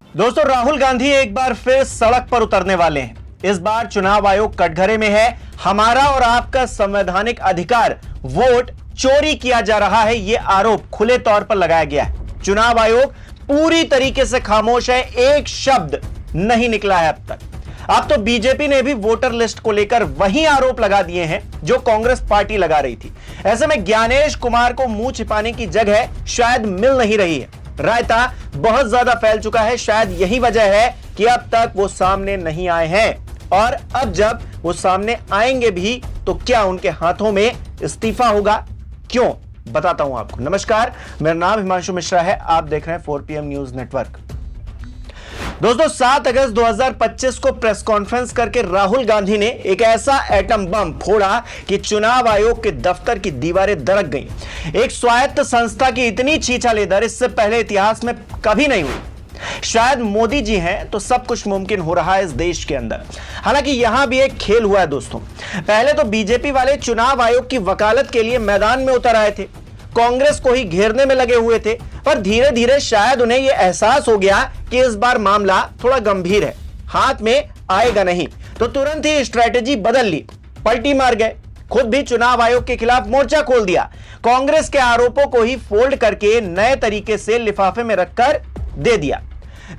दोस्तों, राहुल गांधी एक बार फिर सड़क पर उतरने वाले हैं। इस बार चुनाव आयोग कटघरे में है। हमारा और आपका संवैधानिक अधिकार वोट चोरी किया जा रहा है, यह आरोप खुले तौर पर लगाया गया है। चुनाव आयोग पूरी तरीके से खामोश है, एक शब्द नहीं निकला है अब तक। अब तो बीजेपी ने भी वोटर लिस्ट को लेकर वही आरोप लगा दिए हैं जो कांग्रेस पार्टी लगा रही थी। ऐसे में ज्ञानेश कुमार को मुंह छिपाने की जगह शायद मिल नहीं रही है। रायता बहुत ज्यादा फैल चुका है। शायद यही वजह है कि अब तक वो सामने नहीं आए हैं, और अब जब वो सामने आएंगे भी तो क्या उनके हाथों में इस्तीफा होगा? क्यों, बताता हूं आपको। नमस्कार, मेरा नाम हिमांशु मिश्रा है, आप देख रहे हैं 4PM न्यूज नेटवर्क। दोस्तों, 7 अगस्त 2025 को प्रेस कॉन्फ्रेंस करके राहुल गांधी ने एक ऐसा एटम बम फोड़ा कि चुनाव आयोग के दफ्तर की दीवारें दरक गईं। एक स्वायत्त संस्था की इतनी छीछालेदर इससे पहले इतिहास में कभी नहीं हुई। शायद मोदी जी हैं तो सब कुछ मुमकिन हो रहा है इस देश के अंदर। हालांकि यहां भी एक खेल हुआ है दोस्तों। पहले तो बीजेपी वाले चुनाव आयोग की वकालत के लिए मैदान में उतर आए थे, कांग्रेस को ही घेरने में लगे हुए थे, पर धीरे धीरे शायद उन्हें यह एहसास हो गया कि इस बार मामला थोड़ा गंभीर है, हाथ में आएगा नहीं, तो तुरंत ही स्ट्रेटेजी बदल ली, पलटी मार गए। खुद भी चुनाव आयोग के खिलाफ मोर्चा खोल दिया। कांग्रेस के आरोपों को ही फोल्ड करके नए तरीके से लिफाफे में रखकर दे दिया।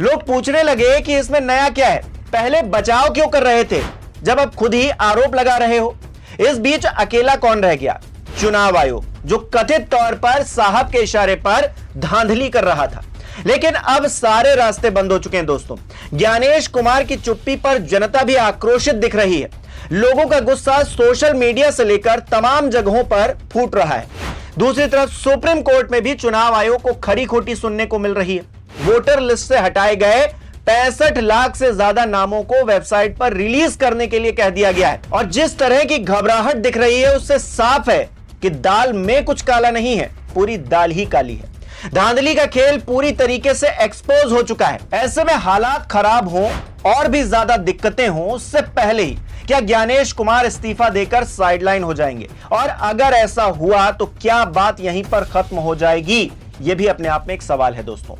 लोग पूछने लगे कि इसमें नया क्या है, पहले बचाव क्यों कर रहे थे जब अब खुद ही आरोप लगा रहे हो? इस बीच अकेला कौन रह गया? चुनाव आयोग, जो कथित तौर पर साहब के इशारे पर धांधली कर रहा था। लेकिन अब सारे रास्ते बंद हो चुके हैं दोस्तों। ज्ञानेश कुमार की चुप्पी पर जनता भी आक्रोशित दिख रही है। लोगों का गुस्सा सोशल मीडिया से लेकर तमाम जगहों पर फूट रहा है। दूसरी तरफ सुप्रीम कोर्ट में भी चुनाव आयोग को खरी खोटी सुनने को मिल रही है। वोटर लिस्ट से हटाए गए 65 लाख से ज्यादा नामों को वेबसाइट पर रिलीज करने के लिए कह दिया गया है। और जिस तरह की घबराहट दिख रही है उससे साफ है कि दाल में कुछ काला नहीं है, पूरी दाल ही काली है। धांधली का खेल पूरी तरीके से एक्सपोज हो चुका है। ऐसे में हालात खराब हों और भी ज्यादा दिक्कतें हों उससे पहले ही क्या ज्ञानेश कुमार इस्तीफा देकर साइडलाइन हो जाएंगे? और अगर ऐसा हुआ तो क्या बात यहीं पर खत्म हो जाएगी? यह भी अपने आप में एक सवाल है दोस्तों।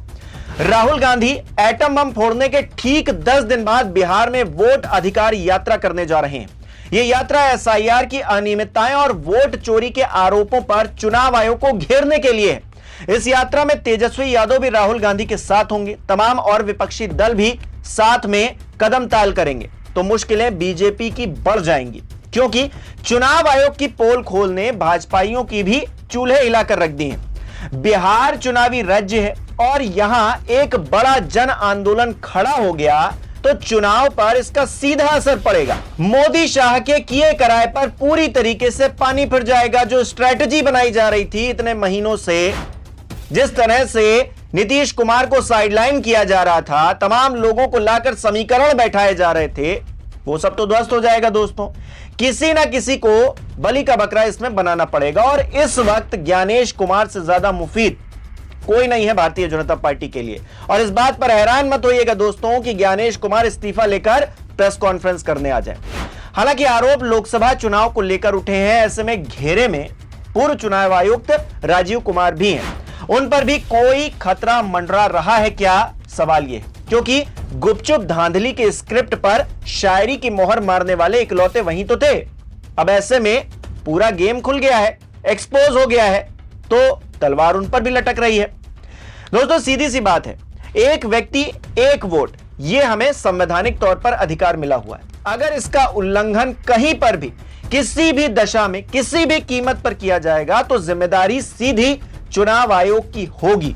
राहुल गांधी एटम बम फोड़ने के ठीक 10 दिन बाद बिहार में वोट अधिकार यात्रा करने जा रहे हैं। यह यात्रा SIR की अनियमितताएं और वोट चोरी के आरोपों पर चुनाव आयोग को घेरने के लिए है। इस यात्रा में तेजस्वी यादव भी राहुल गांधी के साथ होंगे। तमाम और विपक्षी दल भी साथ में कदम ताल करेंगे तो मुश्किलें बीजेपी की बढ़ जाएंगी, क्योंकि चुनाव आयोग की पोल खोलने भाजपाइयों की भी चूल्हे हिलाकर रख दी हैं। बिहार चुनावी राज्य है और यहां एक बड़ा जन आंदोलन खड़ा हो गया तो चुनाव पर इसका सीधा असर पड़ेगा। मोदी शाह के किए कराए पर पूरी तरीके से पानी फिर जाएगा। जो स्ट्रेटजी बनाई जा रही थी इतने महीनों से, जिस तरह से नीतीश कुमार को साइडलाइन किया जा रहा था, तमाम लोगों को लाकर समीकरण बैठाए जा रहे थे, वो सब तो ध्वस्त हो जाएगा दोस्तों। किसी ना किसी को बलि का बकरा इसमें बनाना पड़ेगा। और इस वक्त ज्ञानेश कुमार से ज्यादा मुफीद कोई नहीं है भारतीय जनता पार्टी के लिए। और इस बात पर हैरान मत होइएगा दोस्तों कि ज्ञानेश कुमार इस्तीफा लेकर प्रेस कॉन्फ्रेंस करने आ जाए। हालांकि आरोप लोकसभा चुनाव को लेकर उठे हैं। ऐसे में घेरे में पूर्व चुनाव आयुक्त राजीव कुमार भी हैं। उन पर भी कोई खतरा मंडरा रहा है क्या? सवाल यह, क्योंकि गुपचुप धांधली के स्क्रिप्ट पर शायरी की मोहर मारने वाले इकलौते वहीं तो थे। अब ऐसे में पूरा गेम खुल गया है, एक्सपोज हो गया है, तो तलवार उन पर भी लटक रही है। दोस्तों, सीधी सी बात है, एक व्यक्ति एक वोट, यह हमें संवैधानिक तौर पर अधिकार मिला हुआ है। अगर इसका उल्लंघन कहीं पर भी किसी भी दशा में किसी भी कीमत पर किया जाएगा तो जिम्मेदारी सीधी चुनाव आयोग की होगी।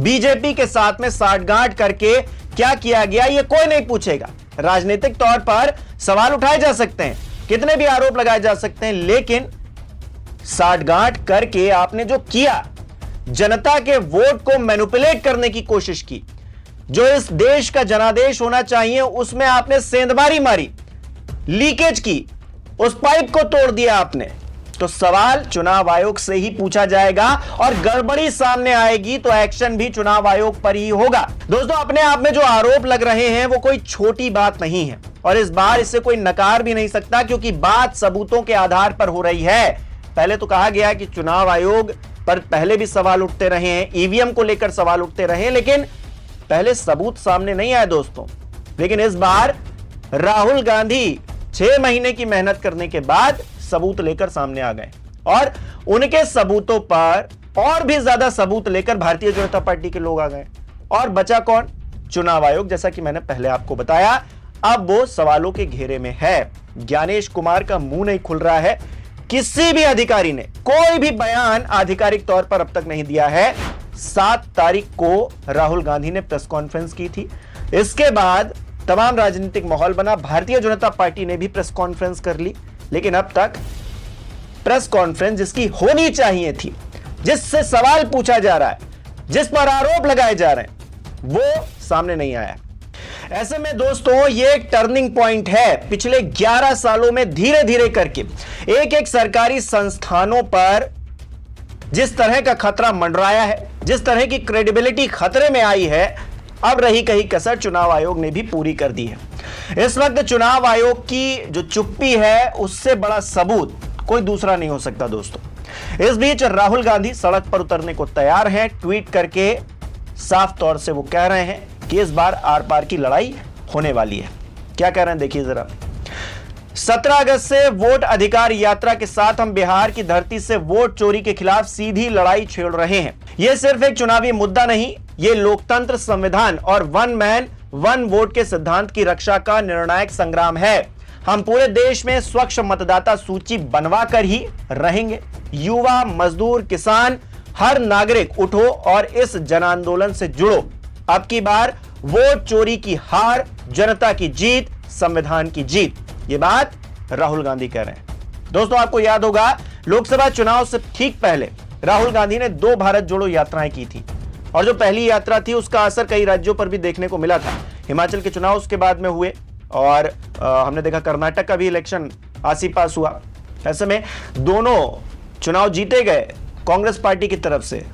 बीजेपी के साथ में साठगांठ करके क्या किया गया यह कोई नहीं पूछेगा। राजनीतिक तौर पर सवाल उठाए जा सकते हैं, कितने भी आरोप लगाए जा सकते हैं, लेकिन साठगांठ करके आपने जो किया, जनता के वोट को मैनिपुलेट करने की कोशिश की, जो इस देश का जनादेश होना चाहिए उसमें आपने सेंधमारी मारी, लीकेज की, उस पाइप को तोड़ दिया आपने, तो सवाल चुनाव आयोग से ही पूछा जाएगा। और गड़बड़ी सामने आएगी तो एक्शन भी चुनाव आयोग पर ही होगा। दोस्तों, अपने आप में जो आरोप लग रहे हैं वो कोई छोटी बात नहीं है और इस बार इसे कोई नकार भी नहीं सकता, क्योंकि बात सबूतों के आधार पर हो रही है। पहले तो कहा गया कि चुनाव आयोग पर पहले भी सवाल उठते रहे हैं, ईवीएम को लेकर सवाल उठते रहे, लेकिन पहले सबूत सामने नहीं आए दोस्तों, लेकिन इस बार राहुल गांधी 6 महीने की मेहनत करने के बाद सबूत लेकर सामने आ गए और उनके सबूतों पर और भी ज्यादा सबूत लेकर भारतीय जनता पार्टी के लोग आ गए। और बचा कौन? चुनाव आयोग। जैसा कि मैंने पहले आपको बताया, अब वो सवालों के घेरे में है। ज्ञानेश कुमार का मुंह नहीं खुल रहा है, किसी भी अधिकारी ने कोई भी बयान आधिकारिक तौर पर अब तक नहीं दिया है। 7 तारीख को राहुल गांधी ने प्रेस कॉन्फ्रेंस की थी, इसके बाद तमाम राजनीतिक माहौल बना, भारतीय जनता पार्टी ने भी प्रेस कॉन्फ्रेंस कर ली, लेकिन अब तक प्रेस कॉन्फ्रेंस जिसकी होनी चाहिए थी, जिससे सवाल पूछा जा रहा है, जिस पर आरोप लगाए जा रहे हैं, वो सामने नहीं आया। ऐसे में दोस्तों ये एक टर्निंग पॉइंट है। पिछले 11 सालों में धीरे धीरे करके एक एक सरकारी संस्थानों पर जिस तरह का खतरा मंडराया है, जिस तरह की क्रेडिबिलिटी खतरे में आई है, अब रही कहीं कसर चुनाव आयोग ने भी पूरी कर दी है। इस वक्त चुनाव आयोग की जो चुप्पी है, उससे बड़ा सबूत कोई दूसरा नहीं हो सकता दोस्तों। इस बीच राहुल गांधी सड़क पर उतरने को तैयार हैं। ट्वीट करके साफ तौर से वो कह रहे हैं कि इस बार आर पार की लड़ाई होने वाली है। क्या कह रहे हैं देखिए जरा। 17 अगस्त से वोट अधिकार यात्रा के साथ हम बिहार की धरती से वोट चोरी के खिलाफ सीधी लड़ाई छेड़ रहे हैं। यह सिर्फ एक चुनावी मुद्दा नहीं, यह लोकतंत्र, संविधान और वन मैन वन वोट के सिद्धांत की रक्षा का निर्णायक संग्राम है। हम पूरे देश में स्वच्छ मतदाता सूची बनवा कर ही रहेंगे। युवा, मजदूर, किसान, हर नागरिक उठो और इस जन आंदोलन से जुड़ो। अब की बार वोट चोरी की हार, जनता की जीत, संविधान की जीत। ये बात राहुल गांधी कह रहे हैं। दोस्तों आपको याद होगा, लोकसभा चुनाव से ठीक पहले राहुल गांधी ने 2 भारत जोड़ो यात्राएं की थी और जो पहली यात्रा थी उसका असर कई राज्यों पर भी देखने को मिला था। हिमाचल के चुनाव उसके बाद में हुए और हमने देखा कर्नाटक का भी इलेक्शन आसी पास हुआ। ऐसे में दोनों चुनाव जीते गए कांग्रेस पार्टी की तरफ से।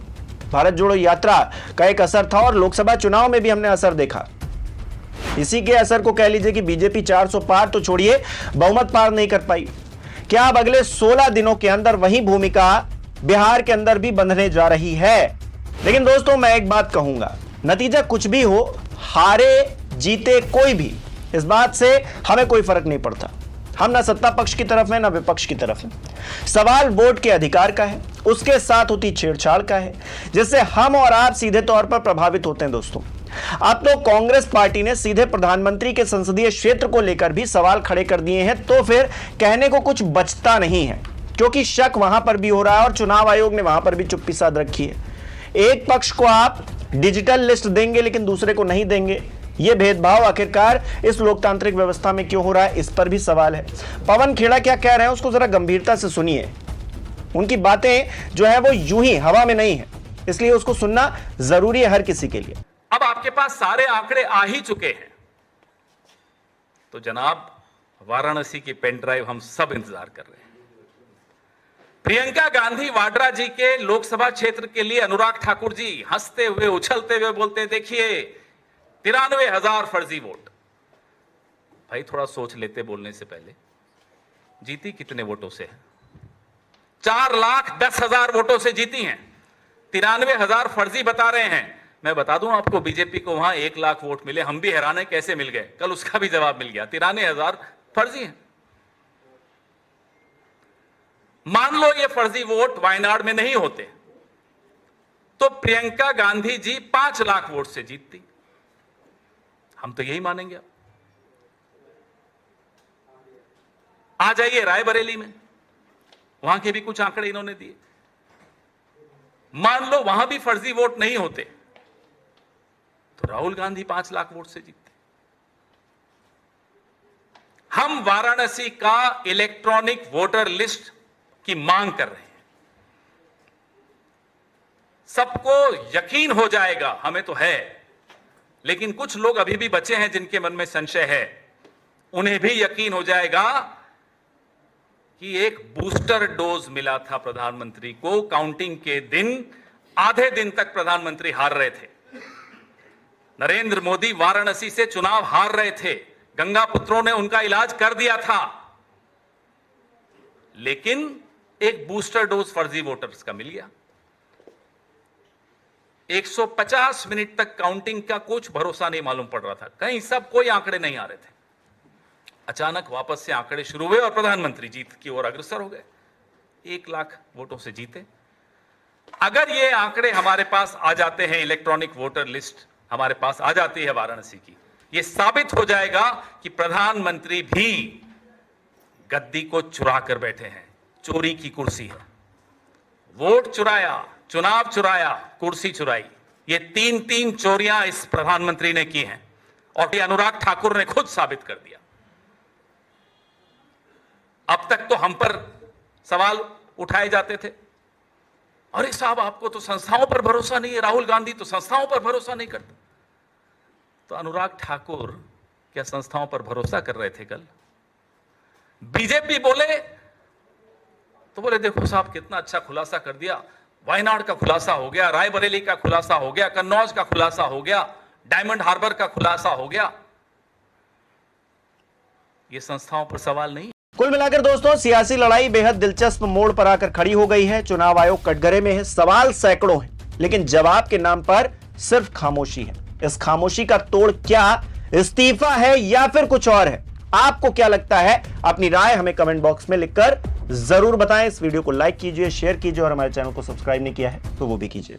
भारत जोड़ो यात्रा का एक असर था और लोकसभा चुनाव में भी हमने असर देखा। इसी के असर को कह लीजिए कि बीजेपी 400 पार तो छोड़िए, बहुमत पार नहीं कर पाई। क्या अब अगले 16 दिनों के अंदर वही भूमिका बिहार के अंदर भी बंधने जा रही है? लेकिन दोस्तों मैं एक बात कहूंगा, नतीजा कुछ भी हो, हारे जीते कोई भी, इस बात से हमें कोई फर्क नहीं पड़ता। हम ना सत्ता पक्ष की तरफ है ना विपक्ष की तरफ है। सवाल वोट के अधिकार का है, उसके साथ होती छेड़छाड़ का है, जिससे हम और आप सीधे तौर पर प्रभावित होते हैं। दोस्तों अब तो कांग्रेस पार्टी ने सीधे प्रधानमंत्री के संसदीय क्षेत्र को लेकर भी सवाल खड़े कर दिए हैं, तो फिर कहने को कुछ बचता नहीं है, क्योंकि शक वहां पर भी हो रहा है और चुनाव आयोग ने वहां पर भी चुप्पी साध रखी है। एक पक्ष को आप डिजिटल लिस्ट देंगे लेकिन दूसरे को नहीं देंगे, यह भेदभाव आखिरकार इस लोकतांत्रिक व्यवस्था में क्यों हो रहा है, इस पर भी सवाल है। पवन खेड़ा क्या कह रहे हैं उसको जरा गंभीरता से सुनिए। उनकी बातें जो है वो यूं ही हवा में नहीं है, इसलिए उसको सुनना जरूरी है हर किसी के लिए। अब आपके पास सारे आंकड़े आ ही चुके हैं, तो जनाब वाराणसी की पेन ड्राइव हम सब इंतजार कर रहे हैं। प्रियंका गांधी वाड्रा जी के लोकसभा क्षेत्र के लिए अनुराग ठाकुर जी हंसते हुए उछलते हुए बोलते हैं, देखिए 93,000 फर्जी वोट। भाई थोड़ा सोच लेते बोलने से पहले, जीती कितने वोटों से है? 4,10,000 वोटों से जीती हैं। 93,000 फर्जी बता रहे हैं। मैं बता दूं आपको, बीजेपी को वहां 1 लाख वोट मिले, हम भी हैरान है कैसे मिल गए, कल उसका भी जवाब मिल गया। 93,000 फर्जी हैं। मान लो ये फर्जी वोट वायनाड में नहीं होते तो प्रियंका गांधी जी 5 लाख वोट से जीतती। हम तो यही मानेंगे। आ जाइए रायबरेली में, वहां के भी कुछ आंकड़े इन्होंने दिए। मान लो वहां भी फर्जी वोट नहीं होते तो राहुल गांधी 5 लाख वोट से जीतते। हम वाराणसी का इलेक्ट्रॉनिक वोटर लिस्ट की मांग कर रहे हैं। सबको यकीन हो जाएगा, हमें तो है, लेकिन कुछ लोग अभी भी बचे हैं जिनके मन में संशय है, उन्हें भी यकीन हो जाएगा कि एक बूस्टर डोज मिला था प्रधानमंत्री को। काउंटिंग के दिन, आधे दिन तक प्रधानमंत्री हार रहे थे। नरेंद्र मोदी वाराणसी से चुनाव हार रहे थे, गंगा पुत्रों ने उनका इलाज कर दिया था, लेकिन एक बूस्टर डोज फर्जी वोटर्स का मिल गया। 150 मिनट तक काउंटिंग का कुछ भरोसा नहीं मालूम पड़ रहा था, कहीं सब कोई आंकड़े नहीं आ रहे थे। अचानक वापस से आंकड़े शुरू हुए और प्रधानमंत्री जीत की ओर अग्रसर हो गए, 1 लाख वोटों से जीते। अगर ये आंकड़े हमारे पास आ जाते हैं, इलेक्ट्रॉनिक वोटर लिस्ट हमारे पास आ जाती है वाराणसी की, ये साबित हो जाएगा कि प्रधानमंत्री भी गद्दी को चुरा कर बैठे हैं। चोरी की कुर्सी है, वोट चुराया, चुनाव चुराया, कुर्सी चुराई, ये 3 चोरियां इस प्रधानमंत्री ने की हैं और ये अनुराग ठाकुर ने खुद साबित कर दिया। अब तक तो हम पर सवाल उठाए जाते थे, अरे साहब आपको तो संस्थाओं पर भरोसा नहीं है, राहुल गांधी तो संस्थाओं पर भरोसा नहीं करते। तो अनुराग ठाकुर क्या संस्थाओं पर भरोसा कर रहे थे कल? बीजेपी बोले तो बोले देखो साहब कितना अच्छा खुलासा कर दिया, वायनाड का खुलासा हो गया, रायबरेली का खुलासा हो गया, कन्नौज का खुलासा हो गया, डायमंड हार्बर का खुलासा हो गया। ये संस्थाओं पर सवाल नहीं। कुल मिलाकर दोस्तों सियासी लड़ाई बेहद दिलचस्प मोड़ पर आकर खड़ी हो गई है। चुनाव आयोग कटघरे में है, सवाल सैकड़ों हैं, लेकिन जवाब के नाम पर सिर्फ खामोशी है। इस खामोशी का तोड़ क्या इस्तीफा है या फिर कुछ और है? आपको क्या लगता है? अपनी राय हमें कमेंट बॉक्स में लिखकर जरूर बताएं। इस वीडियो को लाइक कीजिए, शेयर कीजिए और हमारे चैनल को सब्सक्राइब नहीं किया है तो वो भी कीजिए।